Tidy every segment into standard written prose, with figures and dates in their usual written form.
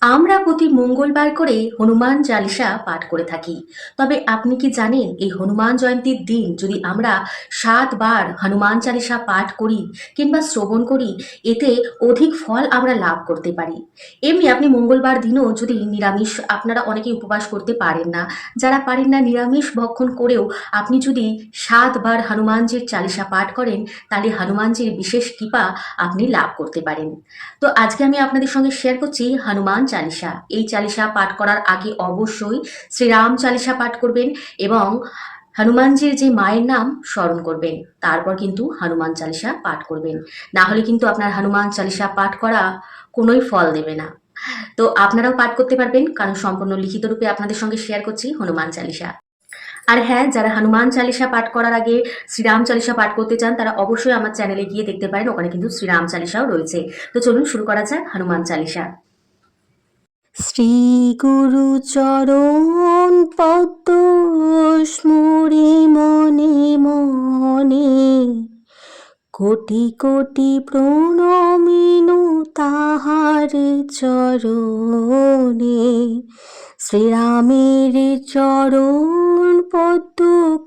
আমরা প্রতি মঙ্গলবার করে হনুমান চালিসা পাঠ করে থাকি। তবে আপনি কি জানেন এই হনুমান জয়ন্তীর দিন যদি আমরা ৭ বার হনুমান চালিসা পাঠ করি কিংবা শ্রবণ করি, এতে অধিক ফল আমরা লাভ করতে পারি। এমনি আপনি মঙ্গলবার দিনও যদি নিরামিষ, আপনারা অনেকেই উপবাস করতে পারেন না, যারা পারেন না নিরামিষ ভক্ষণ করেও আপনি যদি ৭ বার হনুমানজির চালিসা পাঠ করেন, তাহলে হনুমানজির বিশেষ কৃপা আপনি লাভ করতে পারেন। তো আজকে আমি আপনাদের সঙ্গে শেয়ার করছি হনুমান চালিসা। এই চালিসা পাঠ করার আগে অবশ্যই শ্রীরাম চালিসা পাঠ করবেন এবং হনুমানজির যে মায়ের নাম স্মরণ করবেন, তারপর কিন্তু হনুমান চালিসা পাঠ করবেন। না হলে কিন্তু আপনার হনুমান চালিসা পাঠ করা কোনোই ফল দেবে না। তো আপনারাও পাঠ করতে পারবেন, কারণ সম্পূর্ণ লিখিত রূপে আপনাদের সঙ্গে শেয়ার করছি হনুমান চালিসা। আর হ্যাঁ, যারা হনুমান চালিসা পাঠ করার আগে শ্রীরাম চালিসা পাঠ করতে চান, তারা অবশ্যই আমার চ্যানেলে গিয়ে দেখতে পারেন, ওখানে কিন্তু শ্রীরাম চালিসাও রয়েছে। তো চলুন শুরু করা যাক হনুমান চালিসা। শ্রী গুরু চরণ পদ্ম স্মরি মনে মনে, কোটি কোটি প্রণমিনু তাহার চরণে। শ্রীরামের চরণ পদ্ম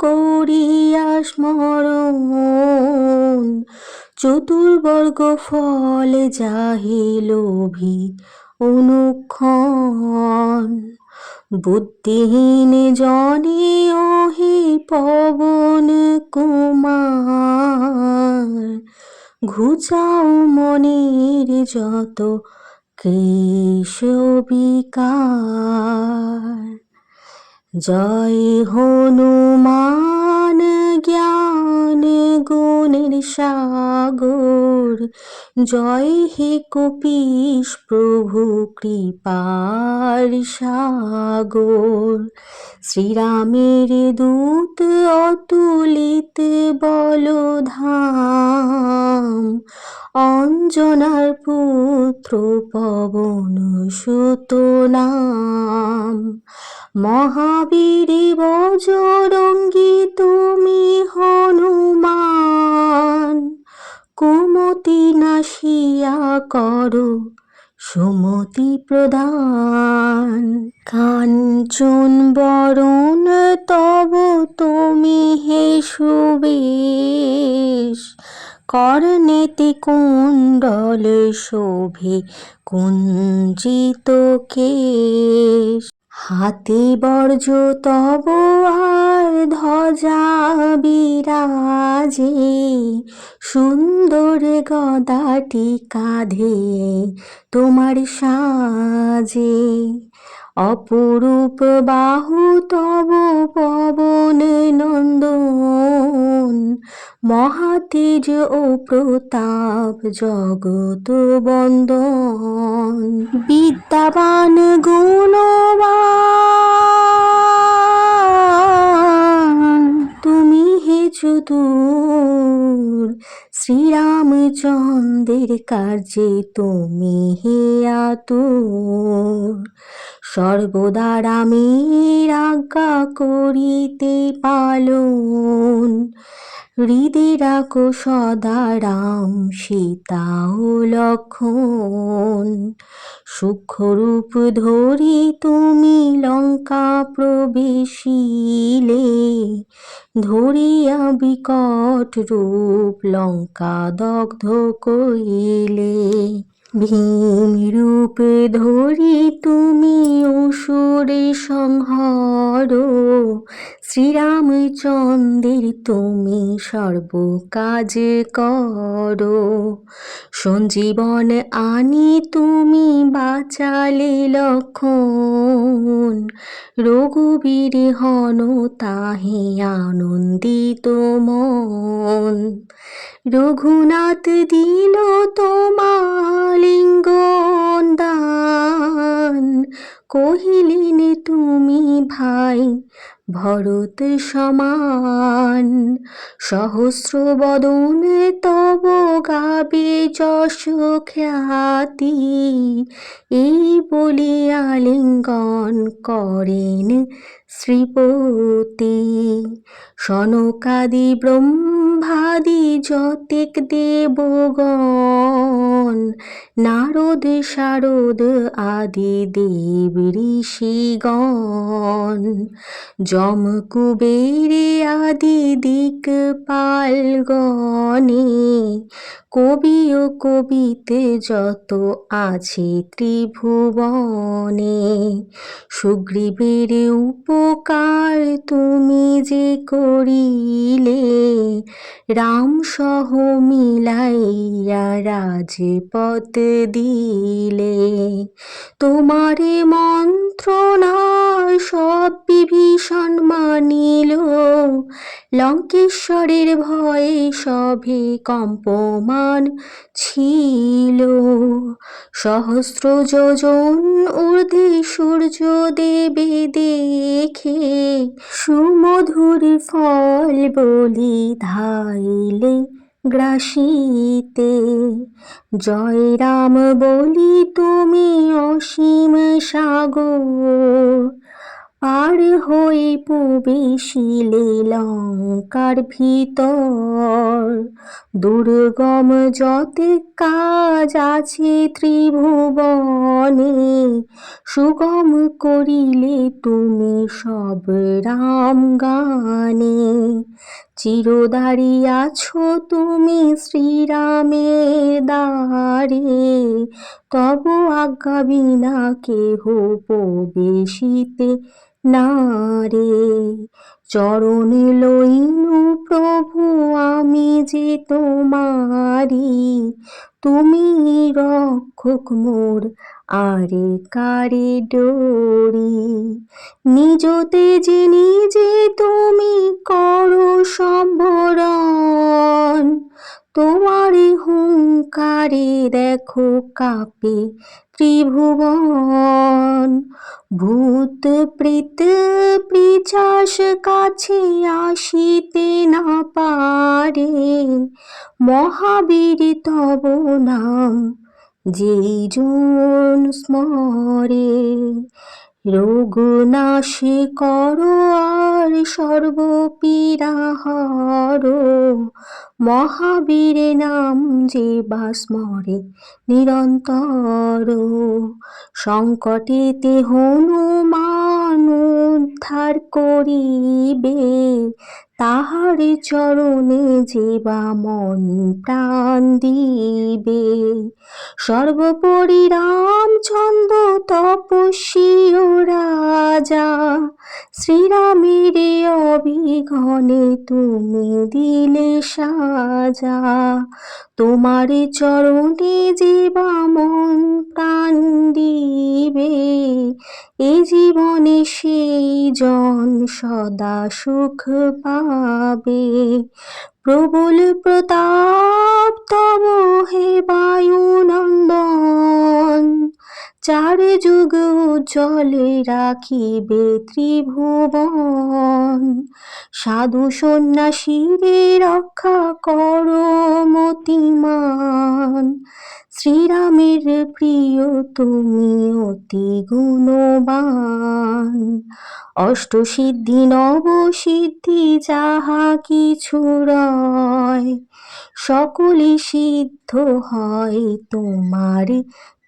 করিয়া স্মরণ, চতুর্বর্গ ফল যাহে লোভী অনুক্ষণ। বুদ্ধিহীন জনে ওহে পবন কুমার, ঘুচাও মনের যত ক্লেশ বিকার। জয় হনুমান জ্ঞান গুণের সাগর, জয় হে কপীশ প্রভু কৃপার সাগর। শ্রীরামের দূত অতুলিত বলধাম, অঞ্জনার পুত্র পবন সুত নাম। মহাবীর বজরঙ্গী তুমি হনুমান, কুমতি নাশিয়া করো সুমতি প্রদান। কাঞ্চন বরণ তব তুমি হে সুবেশ, কর্ণেতে কুণ্ডল শোভে কুঞ্চিত কেশ। হাতে বর্জ তব আর ধ্বজা বিরাজে, সুন্দর গদাটি কাঁধে তোমার সাজে। অপরূপ বাহু তব পবন নন্দন, মহাতেজ ও প্রতাপ জগত বন্দন। বিদ্যাবান গুণবান তুমি হে চতুর, শ্রীরামচন্দ্রের কার্যে তুমি হে আতুর। সর্বদা রামের আজ্ঞা করিতে পালন, হৃদে রাখো সদা রাম সীতা ও লক্ষণ। সূক্ষ্মরূপ ধরি তুমি লঙ্কা প্রবেশিলে, ধরিয়া বিকট রূপ লঙ্কা দগ্ধ কইলে। ভীম রূপ ধরি তুমি অসুরে সংহর, শ্রীরামচন্দ্রের তুমি সর্ব কাজ করো। সঞ্জীবন আনি তুমি বাঁচালে লক্ষণ, রঘুবীর হন তাহে আনন্দিত মন। রঘুনাথ দিল তোমার লিঙ্গন দান, কহিলেন তুমি ভাই ভরত সমান। সহস্র বদন তব গাবে যশ খ্যাতি, এই বলিয়া লিঙ্গন করেন শ্রীপতি। সনকাদি ব্রহ্ম ব্রহ্মাদি যতেক দেবগণ, নারদ শারদ আদি দেব ঋষিগণ, যম কুবের আদি দিকপালগণে, কবি ও কবিতে যত আছে ত্রিভুবনে, সুগ্রীবের উপকার তুমি যে করিলে, রাম সহ মিলাইয়া রাজপথ দিলে, তোমারে মন্ত্রণায় সব বিভীষণ মানিল, লঙ্কেশ্বরের ভয়ে সভে কম্পমান ছিল, সহস্র যোজন ঊর্ধ্বে সূর্য দেবে দেখে, সুমধুর ফল বলি ধাইলে গ্রাসিতে, জয় রাম বলি তুমি অসীম সাগর, পার হয়ে প্রবেশিলে লঙ্কার ভিতর, দুর্গম যতে কাজ আছে ত্রিভুবনে, সুগম করিলে তুমি সব রাম গানে, চিরদারি আছো তুমি শ্রীরামের দ্বারে, তব আজ্ঞা বিনা কেহ প্রবেশিতে নারে, চরণ লইনু প্রভু আমি যে তোমারি, তুমি রক্ষক মোর আরে কারে ডোরি, নিজ তেজে নিজে তুমি করো সম্বরণ, তোমারে হুঙ্কারে দেখো কাঁপে ত্রিভুবন, ভূত প্রেত পিশাচ কাছে আসিতে না পারে, মহাবীর তব নাম যেই জন স্মরে, রোগ নাশ করো আর সর্বপীড়া হরো, মহাবীর নাম যে বা স্মরে নিরন্তর, সংকটেতে হনুমান উদ্ধার করিবে, তাহার চরণে যে বা মন প্রাণ দিবে, সর্বোপরি রামচন্দ্র তপস্বী ও রাজা, শ্রীরামের অবিঘ্নে তুমি দিলে সাজা, তোমার চরণে যে বা মন প্রাণ দিবে, এ জীবনে সেই জন সদা সুখ পাবে, প্রবল প্রতাপ তব হে বায়ুনন্দন, চার যুগ উজ্জ্বলে রাখিবে ত্রিভুবন, সাধু সন্ন্যাসীরে রক্ষা করো মতিমান, শ্রীরামের প্রিয় তুমি অতি গুণবান, অষ্টসিদ্ধি নবসিদ্ধি যাহা কিছু রয়, সকলই সিদ্ধ হয় তোমার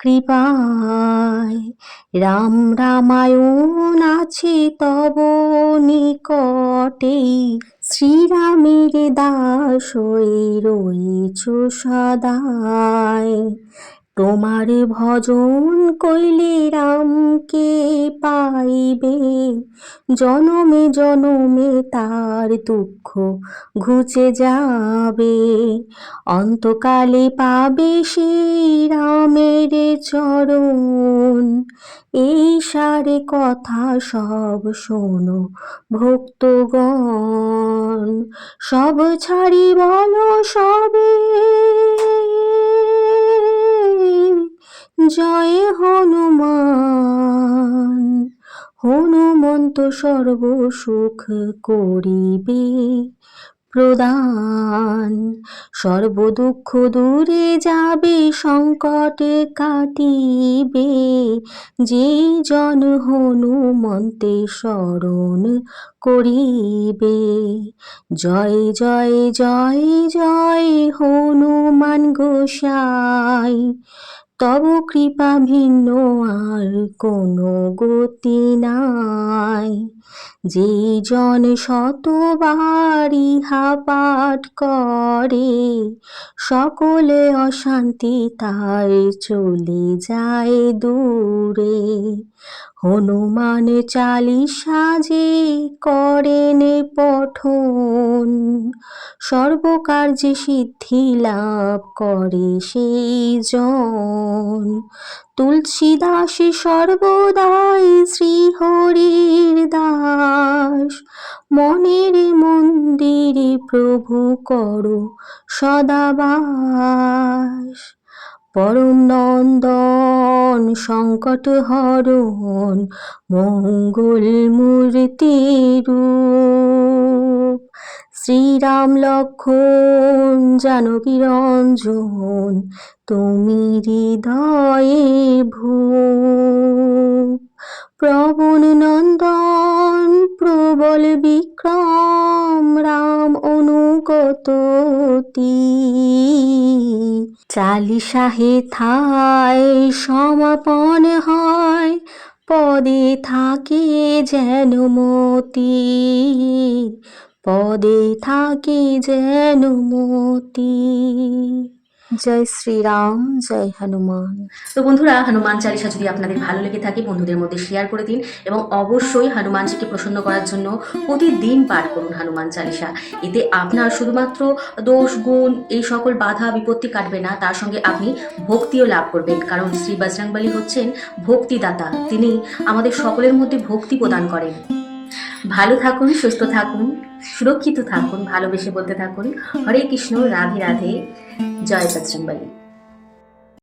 কৃপায়, রাম রামায়ণ আছে তব নিকটে, শ্রীরামের দাস হয়ে রয়েছ সদায়, তোমার ভজন কইলে রামকে পাইবে, জনমে জনমে তার দুঃখ ঘুচে যাবে, অন্তকালে পাবে সেই রামের চরণ, এই সারে কথা সব শোনো ভক্তগণ, সব ছাড়ি বলো সবে জয় হনুমান, হনুমন্ত সর্ব সুখ করিবে প্রদান। সর্বদুঃখ দূরে যাবে, সংকট কাটিবে, যে জন হনুমন্তে শরণ করিবে। জয় জয় জয় জয় হনুমান গোসাই, তব কৃপা ভিন্ন আর কোনো গতি নাই। যে জন শতবার ইহা পাঠ করে, সকলে অশান্তি তার চলে যায় দূরে। হনুমান চালিসা যে করেন পঠন, সর্বকার্যে সিদ্ধি লাভ করে সেই জন। তুলসীদাস সর্বদাই শ্রীহরির দাস, মনের মন্দিরে প্রভু করো সদা বাস। পরম নন্দন সংকট হরণ, মঙ্গল মূর্তি রূপ, শ্রীরাম লক্ষ্মণ জানকী রঞ্জন, তুমি হৃদয়ে ভূপ। প্রবন নন্দন প্রবল বিক্রম, রাম অনুগত অতি, চালিসা হেথায় সমাপন হয়, পদে থাকে যেন মতি, পদে থাকে যেন মতি। জয় শ্রীরাম, জয় হনুমান। তো বন্ধুরা, হনুমান চালিসা যদি আপনাদের ভালো লেগে থাকে বন্ধুদের মধ্যে শেয়ার করে দিন এবং অবশ্যই হনুমানজিকে প্রসন্ন করার জন্য প্রতিদিন পাঠ করুন হনুমান চালিসা। এতে আপনার শুধুমাত্র দোষ গুণ এই সকল বাধা বিপত্তি কাটবে না, তার সঙ্গে আপনি ভক্তিও লাভ করবেন, কারণ শ্রী বজরংবলী হচ্ছেন ভক্তিদাতা। তিনি আমাদের সকলের মধ্যে ভক্তি প্রদান করেন। ভালো থাকুন, সুস্থ থাকুন, সুরক্ষিত থাকুন, ভালোবেসে বলতে থাকুন হরে কৃষ্ণ, রাধে রাধে, জয় বজরংবলী।